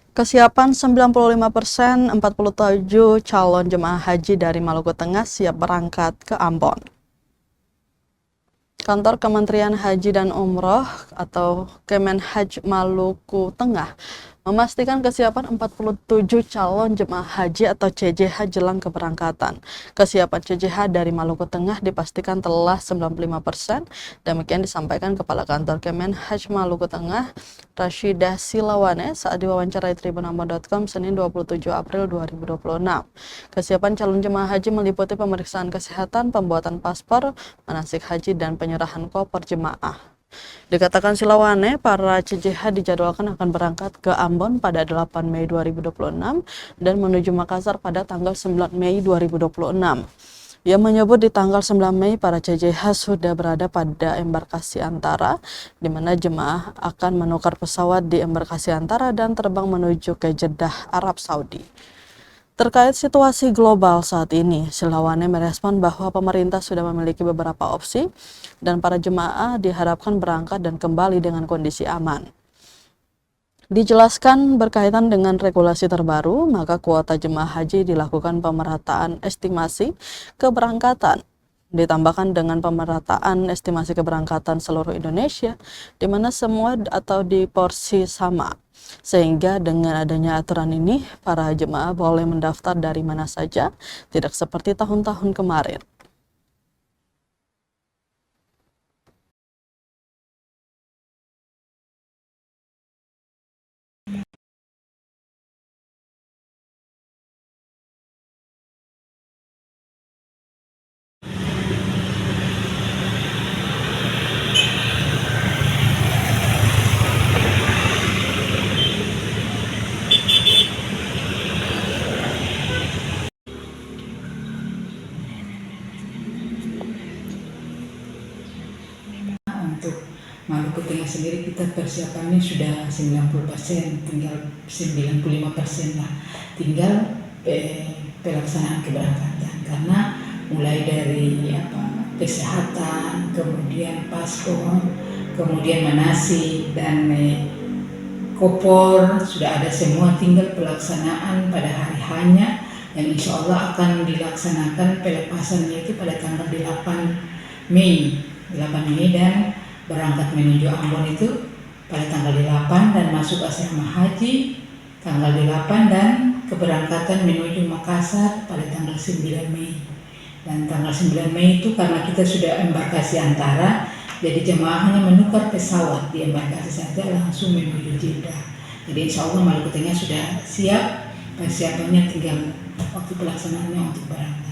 Kesiapan 95%, 47 calon jemaah haji dari Maluku Tengah siap berangkat ke Ambon. Kantor Kementerian Haji dan Umroh atau Kemenhaj Maluku Tengah memastikan kesiapan 47 calon jemaah haji atau CJH jelang keberangkatan. Kesiapan CJH dari Maluku Tengah dipastikan telah 95%. Demikian disampaikan Kepala Kantor Kemenhaj Maluku Tengah, Rashidah Silawane saat diwawancarai tribunambon.com Senin 27 April 2026. Kesiapan calon jemaah haji meliputi pemeriksaan kesehatan, pembuatan paspor, manasik haji, dan penyerahan koper jemaah. Dikatakan Silawane, para CJH dijadwalkan akan berangkat ke Ambon pada 8 Mei 2026 dan menuju Makassar pada tanggal 9 Mei 2026. Ia menyebut di tanggal 9 Mei para CJH sudah berada pada embarkasi antara, di mana jemaah akan menukar pesawat di embarkasi antara dan terbang menuju ke Jeddah, Arab Saudi. Terkait situasi global saat ini, Silawane merespon bahwa pemerintah sudah memiliki beberapa opsi dan para jemaah diharapkan berangkat dan kembali dengan kondisi aman. Dijelaskan berkaitan dengan regulasi terbaru, maka kuota jemaah haji dilakukan pemerataan estimasi keberangkatan. Ditambahkan dengan pemerataan estimasi keberangkatan seluruh Indonesia, di mana semua atau di porsi sama. Sehingga dengan adanya aturan ini, para jemaah boleh mendaftar dari mana saja, tidak seperti tahun-tahun kemarin. Untuk Maluku Tengah sendiri kita persiapannya sudah 90%, tinggal 95% lah. Tinggal pelaksanaan keberangkatan, karena mulai dari kesehatan, kemudian paspor, kemudian manasik dan kopor sudah ada semua, tinggal pelaksanaan pada hari hanya, dan insya Allah akan dilaksanakan pelepasannya itu pada tanggal 8 Mei dan berangkat menuju Ambon itu pada tanggal 8 dan masuk asrama haji tanggal 8 dan keberangkatan menuju Makassar pada tanggal 9 Mei. Dan tanggal 9 Mei itu karena kita sudah embarkasi antara, jadi jemaah hanya menukar pesawat di embarkasi saja langsung menuju Jeddah. Jadi insya Allah Maluku Tengah sudah siap, persiapannya tinggal waktu pelaksanaannya untuk berangkat.